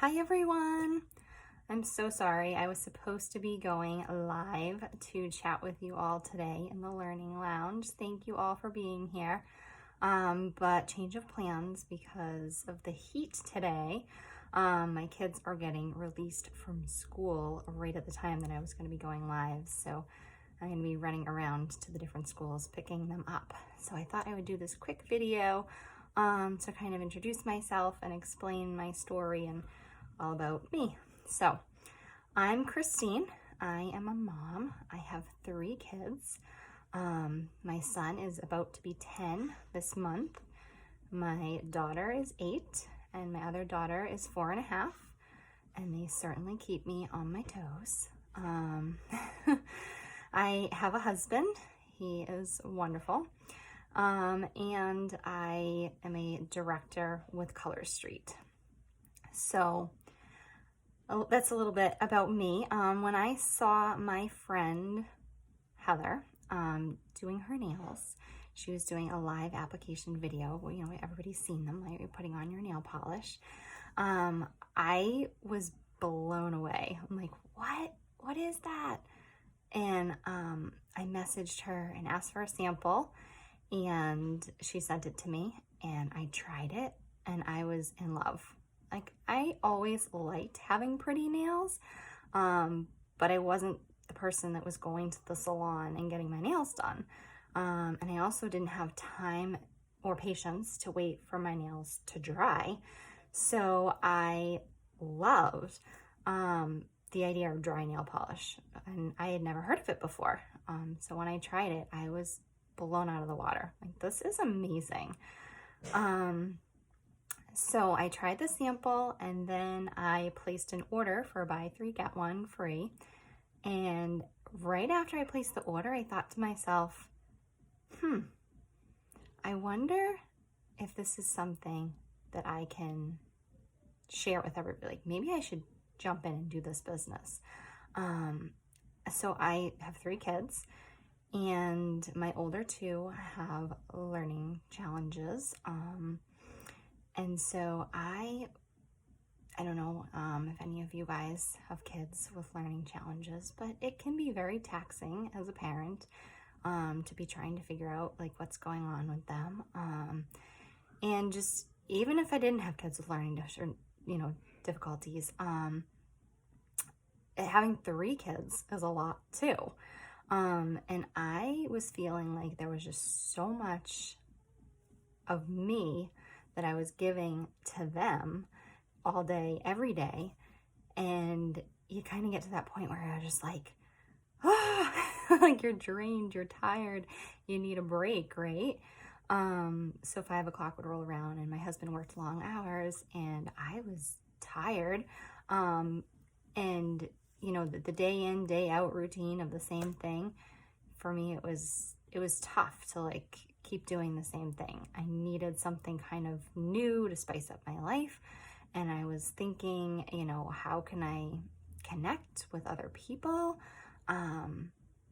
Hi everyone! I'm so sorry. I was supposed to be going live to chat with you all today in the Learning Lounge. Thank you all for being here. But change of plans because of the heat today. My kids are getting released from school right at the time that I was going to be going live. So I'm going to be running around to the different schools picking them up. So I thought I would do this quick video to kind of introduce myself and explain my story and all about me. So I'm Christine. I am a mom. I have 3 kids. My son is about to be 10 this month. My daughter is 8 and my other daughter is 4.5, and they certainly keep me on my toes. I have a husband. He is wonderful. And I am a director with Color Street. So that's a little bit about me. When I saw my friend Heather doing her nails, she was doing a live application video. Well, everybody's seen them, like you're putting on your nail polish. I was blown away. I'm like, what is that? And I messaged her and asked for a sample, and she sent it to me, and I tried it, and I was in love. Like, I always liked having pretty nails, but I wasn't the person that was going to the salon and getting my nails done. And I also didn't have time or patience to wait for my nails to dry. So I loved the idea of dry nail polish, and I had never heard of it before. So when I tried it, I was blown out of the water. Like, this is amazing. So I tried the sample, and then I placed an order for buy 3 get 1 free. And right after I placed the order, I thought to myself, I wonder if this is something that I can share with everybody. Like, maybe I should jump in and do this business. So I have 3 kids, and my older 2 have learning challenges. And so I don't know if any of you guys have kids with learning challenges, but it can be very taxing as a parent to be trying to figure out like what's going on with them. And just even if I didn't have kids with learning difficulties, having 3 kids is a lot too. And I was feeling like there was just so much of me that I was giving to them all day, every day. And you kind of get to that point where you're just like, like you're drained, you're tired, you need a break, right? So 5 o'clock would roll around and my husband worked long hours and I was tired. And the day in, day out routine of the same thing, for me, it was tough to like keep doing the same thing. I needed something kind of new to spice up my life. And I was thinking, how can I connect with other people?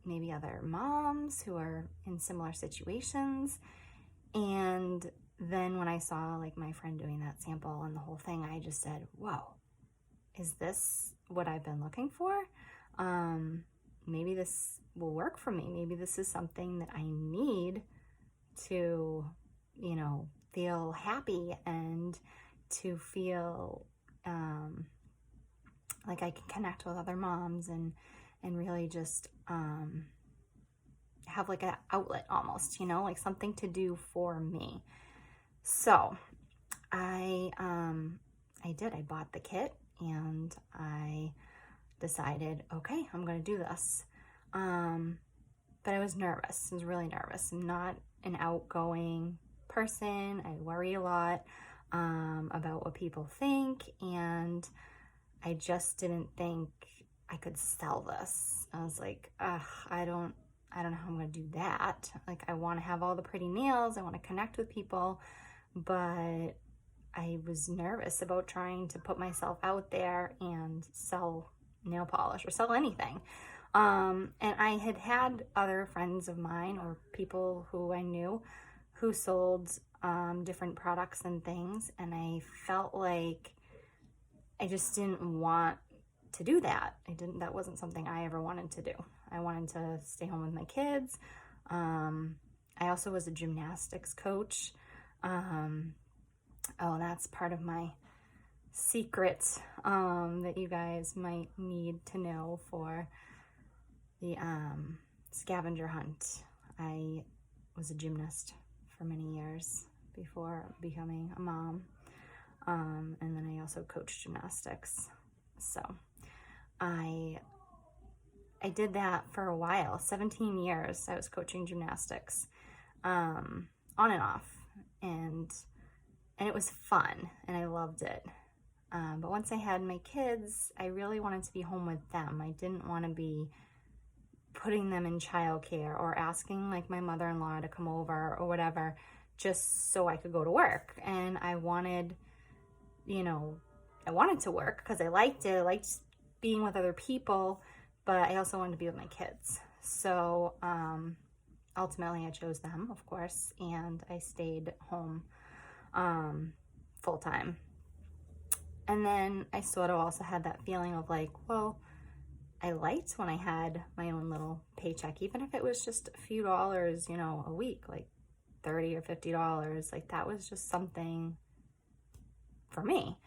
Maybe other moms who are in similar situations. And then when I saw like my friend doing that sample and the whole thing, I just said, whoa, is this what I've been looking for? Maybe this will work for me. Maybe this is something that I need to, feel happy and to feel like I can connect with other moms and really just have like an outlet almost, like something to do for me. So I did. I bought the kit and I decided, okay, I'm going to do this. But I was nervous. I was really nervous. I'm not an outgoing person. I worry a lot about what people think, and I just didn't think I could sell this. I was like, I don't know how I'm going to do that. Like, I want to have all the pretty nails. I want to connect with people, but I was nervous about trying to put myself out there and sell nail polish or sell anything. And I had other friends of mine or people who I knew who sold different products and things, and I felt like I just didn't want to do that. That wasn't something I ever wanted to do. I wanted to stay home with my kids. I also was a gymnastics coach. That's part of my secret that you guys might need to know for the scavenger hunt. I was a gymnast for many years before becoming a mom. And then I also coached gymnastics. So I did that for a while. 17 years I was coaching gymnastics, on and off. And it was fun and I loved it. But once I had my kids, I really wanted to be home with them. I didn't want to be putting them in childcare or asking like my mother-in-law to come over or whatever, just so I could go to work. And I wanted to work because I liked it. I liked being with other people, but I also wanted to be with my kids. So ultimately I chose them, of course, and I stayed home full time. And then I sort of also had that feeling of like, well, I liked when I had my own little paycheck, even if it was just a few dollars, a week, like $30 or $50, like that was just something for me.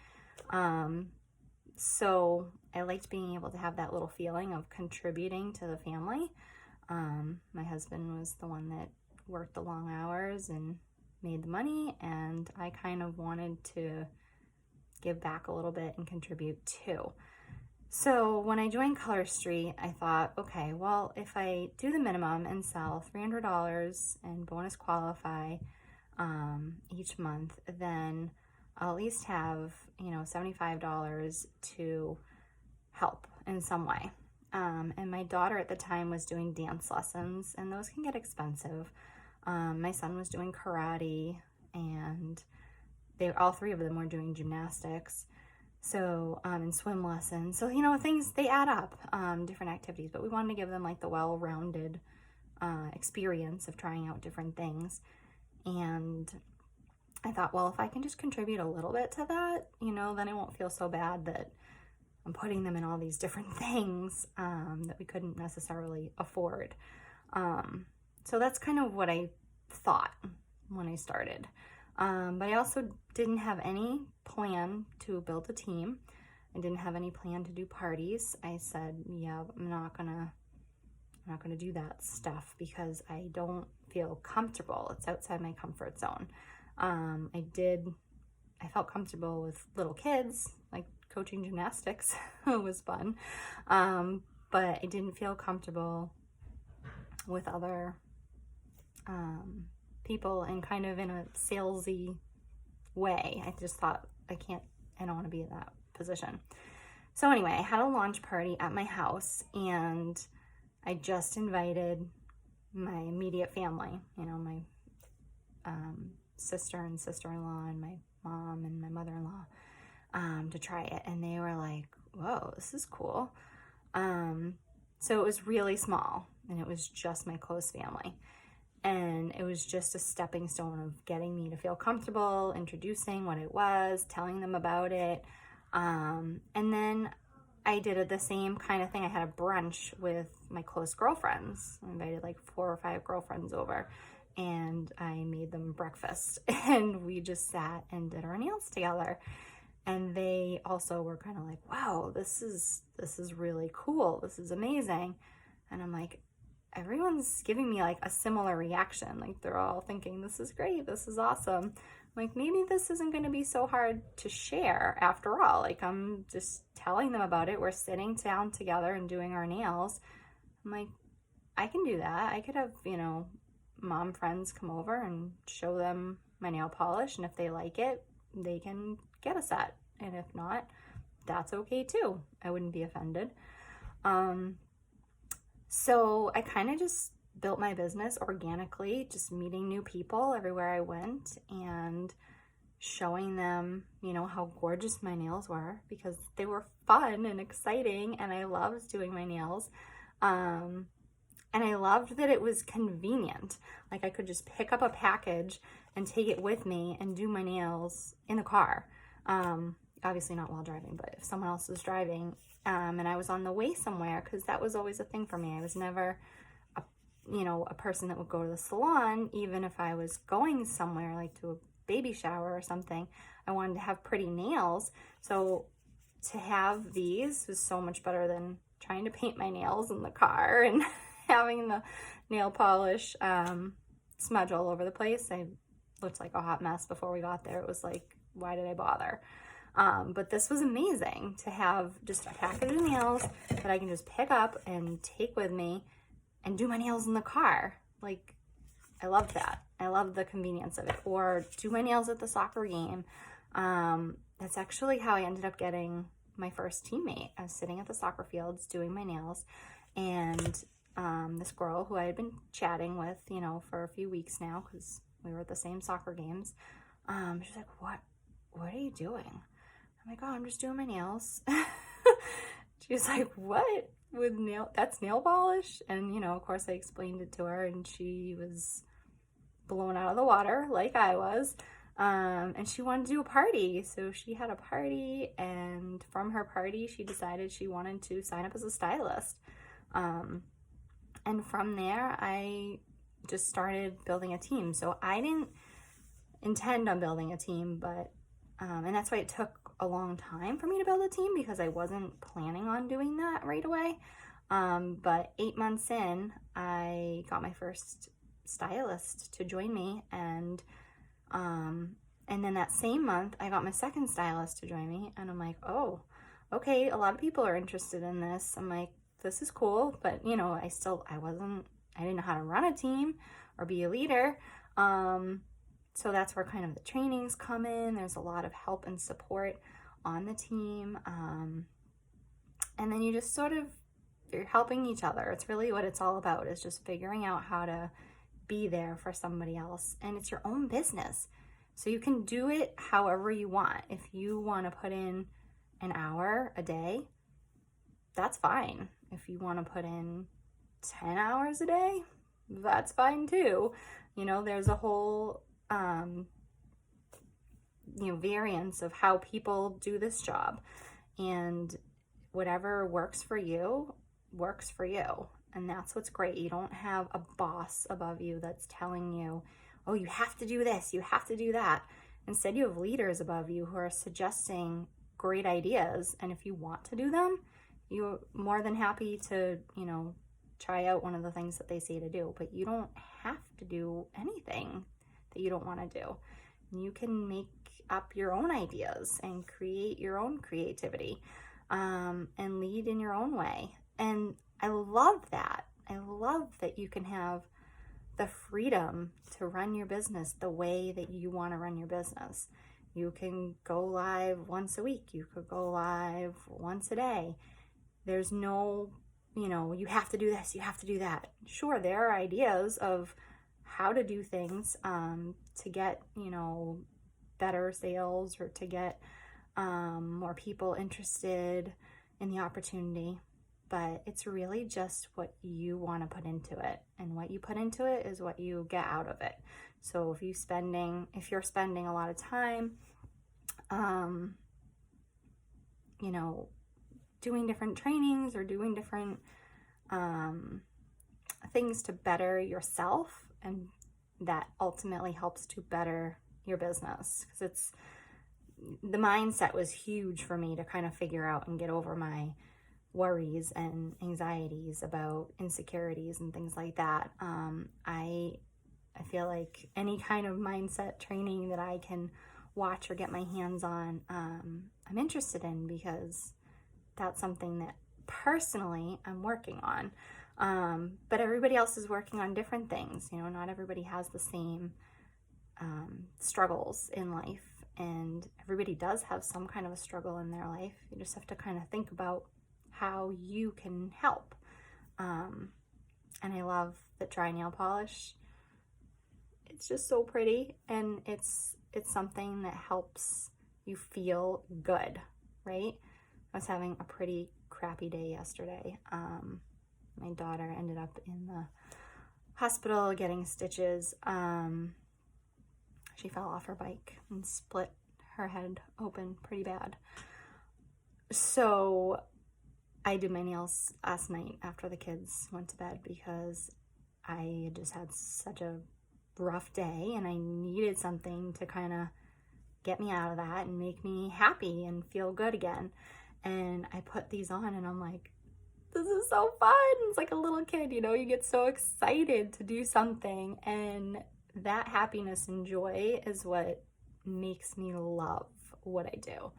So I liked being able to have that little feeling of contributing to the family. My husband was the one that worked the long hours and made the money, and I kind of wanted to give back a little bit and contribute too. So when I joined Color Street, I thought, okay, well, if I do the minimum and sell $300 and bonus qualify each month, then I'll at least have, $75 to help in some way. And my daughter at the time was doing dance lessons, and those can get expensive. My son was doing karate, and all three of them were doing gymnastics. So, and swim lessons. So, things, they add up, different activities, but we wanted to give them like the well-rounded experience of trying out different things. And I thought, well, if I can just contribute a little bit to that, then I won't feel so bad that I'm putting them in all these different things that we couldn't necessarily afford. So that's kind of what I thought when I started. But I also didn't have any plan to build a team. I didn't have any plan to do parties. I said, yeah, I'm not gonna do that stuff because I don't feel comfortable. It's outside my comfort zone. I felt comfortable with little kids, like coaching gymnastics was fun. But I didn't feel comfortable with other people and kind of in a salesy way. I just thought, I don't want to be in that position. So anyway, I had a launch party at my house, and I just invited my immediate family, my sister and sister-in-law and my mom and my mother-in-law to try it. And they were like, whoa, this is cool. So it was really small, and it was just my close family. And it was just a stepping stone of getting me to feel comfortable, introducing what it was, telling them about it. And then I did the same kind of thing. I had a brunch with my close girlfriends. I invited like 4 or 5 girlfriends over, and I made them breakfast. And we just sat and did our nails together. And they also were kind of like, wow, this is really cool. This is amazing. And I'm like, everyone's giving me like a similar reaction. Like they're all thinking, this is great, this is awesome. Like maybe this isn't going to be so hard to share after all. Like I'm just telling them about it. We're sitting down together and doing our nails. I'm like, I can do that. I could have, mom friends come over and show them my nail polish. And if they like it, they can get a set. And if not, that's okay too. I wouldn't be offended. So I kind of just built my business organically, just meeting new people everywhere I went and showing them, how gorgeous my nails were, because they were fun and exciting, and I loved doing my nails. And I loved that it was convenient. Like I could just pick up a package and take it with me and do my nails in the car. obviously not while driving, but if someone else was driving, and I was on the way somewhere, because that was always a thing for me. I was never a person that would go to the salon, even if I was going somewhere like to a baby shower or something. I wanted to have pretty nails. So to have these was so much better than trying to paint my nails in the car and having the nail polish smudge all over the place. I looked like a hot mess before we got there. It was like, why did I bother? But this was amazing to have just a package of nails that I can just pick up and take with me and do my nails in the car. Like, I love that. I love the convenience of it. Or do my nails at the soccer game. That's actually how I ended up getting my first teammate. I was sitting at the soccer fields doing my nails, and this girl who I had been chatting with, for a few weeks now, because we were at the same soccer games, she's like, what are you doing? I'm like, oh, I'm just doing my nails. She's like, what? That's nail polish? And, of course I explained it to her, and she was blown out of the water like I was. And she wanted to do a party. So she had a party, and from her party, she decided she wanted to sign up as a stylist. And from there, I just started building a team. So I didn't intend on building a team, but, and that's why it took a long time for me to build a team, because I wasn't planning on doing that right away. But 8 months in, I got my first stylist to join me, and then that same month, I got my second stylist to join me, and I'm like, oh, okay, a lot of people are interested in this. I'm like, this is cool, but I didn't know how to run a team or be a leader. So that's where kind of the trainings come in. There's a lot of help and support on the team. And then you just you're helping each other. It's really what it's all about, is just figuring out how to be there for somebody else. And it's your own business. So you can do it however you want. If you want to put in an hour a day, that's fine. If you want to put in 10 hours a day, that's fine too. There's a whole variance of how people do this job, and whatever works for you works for you. And that's what's great. You don't have a boss above you that's telling you, oh, you have to do this, you have to do that. Instead, you have leaders above you who are suggesting great ideas, and if you want to do them, you're more than happy to try out one of the things that they say to do. But you don't have to do anything that you don't want to do. You can make up your own ideas and create your own creativity, and lead in your own way. And I love that. I love that you can have the freedom to run your business the way that you want to run your business. You can go live once a week. You could go live once a day. There's no, you have to do this, you have to do that. Sure, there are ideas of how to do things to get, better sales, or to get more people interested in the opportunity. But it's really just what you want to put into it, and what you put into it is what you get out of it. So if you're spending a lot of time, doing different trainings or doing different things to better yourself, and that ultimately helps to better your business. Because the mindset was huge for me to kind of figure out and get over my worries and anxieties about insecurities and things like that. I feel like any kind of mindset training that I can watch or get my hands on, I'm interested in, because that's something that personally I'm working on. But everybody else is working on different things. Not everybody has the same struggles in life, and everybody does have some kind of a struggle in their life. You just have to kind of think about how you can help. And I love that dry nail polish. It's just so pretty, and it's something that helps you feel good, right? I was having a pretty crappy day yesterday. My daughter ended up in the hospital getting stitches. She fell off her bike and split her head open pretty bad. So I did my nails last night after the kids went to bed because I just had such a rough day and I needed something to kind of get me out of that and make me happy and feel good again. And I put these on and I'm like, this is so fun. It's like a little kid, you know, you get so excited to do something, and that happiness and joy is what makes me love what I do.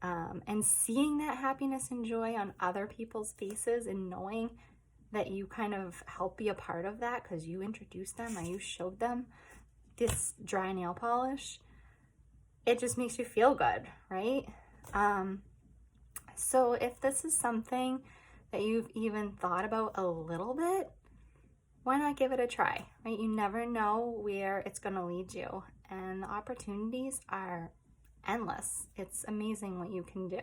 And seeing that happiness and joy on other people's faces and knowing that you kind of help be a part of that because you introduced them or you showed them this dry nail polish, it just makes you feel good, right? So if this is something that you've even thought about a little bit, why not give it a try, right? You never know where it's going to lead you, and the opportunities are endless. It's amazing what you can do.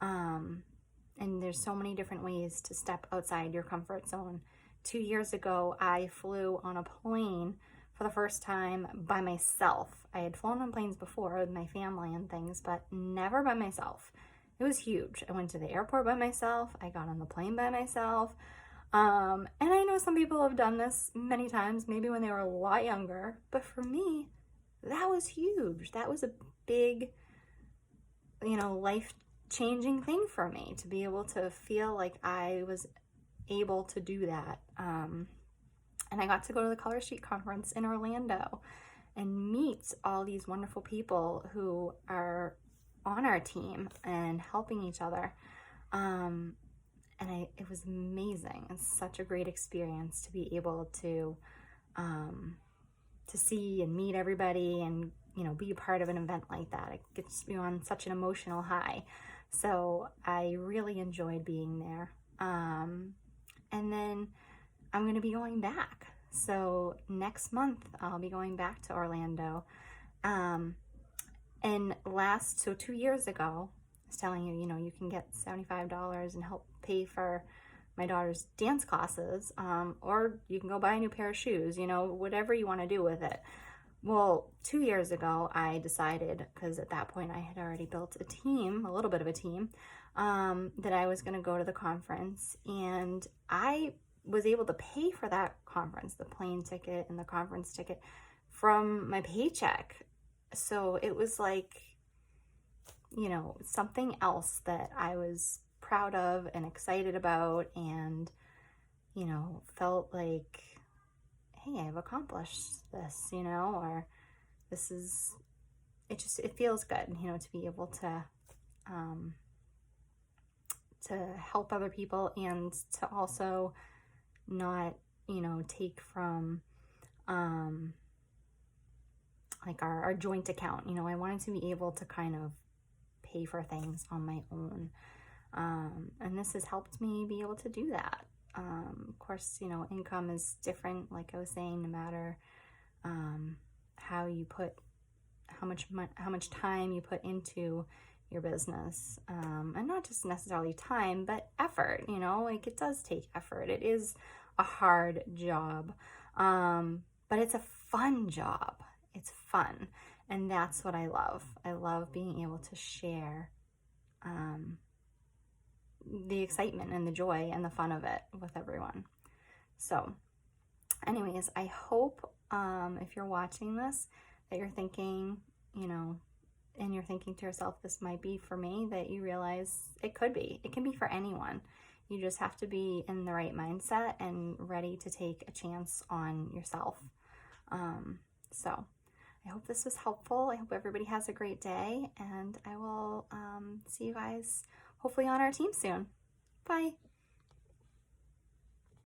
And there's so many different ways to step outside your comfort zone. 2 years ago, I flew on a plane for the first time by myself. I had flown on planes before with my family and things, but never by myself. It was huge. I went to the airport by myself. I got on the plane by myself. And I know some people have done this many times, maybe when they were a lot younger, but for me, that was huge. That was a big, life-changing thing for me to be able to feel like I was able to do that. And I got to go to the Color Street Conference in Orlando and meet all these wonderful people who are on our team and helping each other. It was amazing. It's such a great experience to be able to see and meet everybody and, be a part of an event like that. It gets you on such an emotional high. So I really enjoyed being there. And then I'm going to be going back. So next month I'll be going back to Orlando. And 2 years ago, I was telling you, you can get $75 and help pay for my daughter's dance classes, or you can go buy a new pair of shoes, whatever you want to do with it. Well, 2 years ago, I decided, because at that point I had already built a little bit of a team, that I was going to go to the conference, and I was able to pay for that conference, the plane ticket and the conference ticket, from my paycheck. So it was like, something else that I was proud of and excited about, and, felt like, hey, I've accomplished this, or this is, it feels good, to be able to help other people and to also not, take from, like our joint account. I wanted to be able to kind of pay for things on my own. And this has helped me be able to do that. Of course, income is different, like I was saying, no matter how much time you put into your business. And not just necessarily time, but effort, like it does take effort. It is a hard job, but it's a fun job. It's fun. And that's what I love. I love being able to share the excitement and the joy and the fun of it with everyone. So anyways, I hope if you're watching this that you're thinking, and you're thinking to yourself, this might be for me, that you realize it could be. It can be for anyone. You just have to be in the right mindset and ready to take a chance on yourself. So I hope this was helpful. I hope everybody has a great day, and I will see you guys hopefully on our team soon. Bye.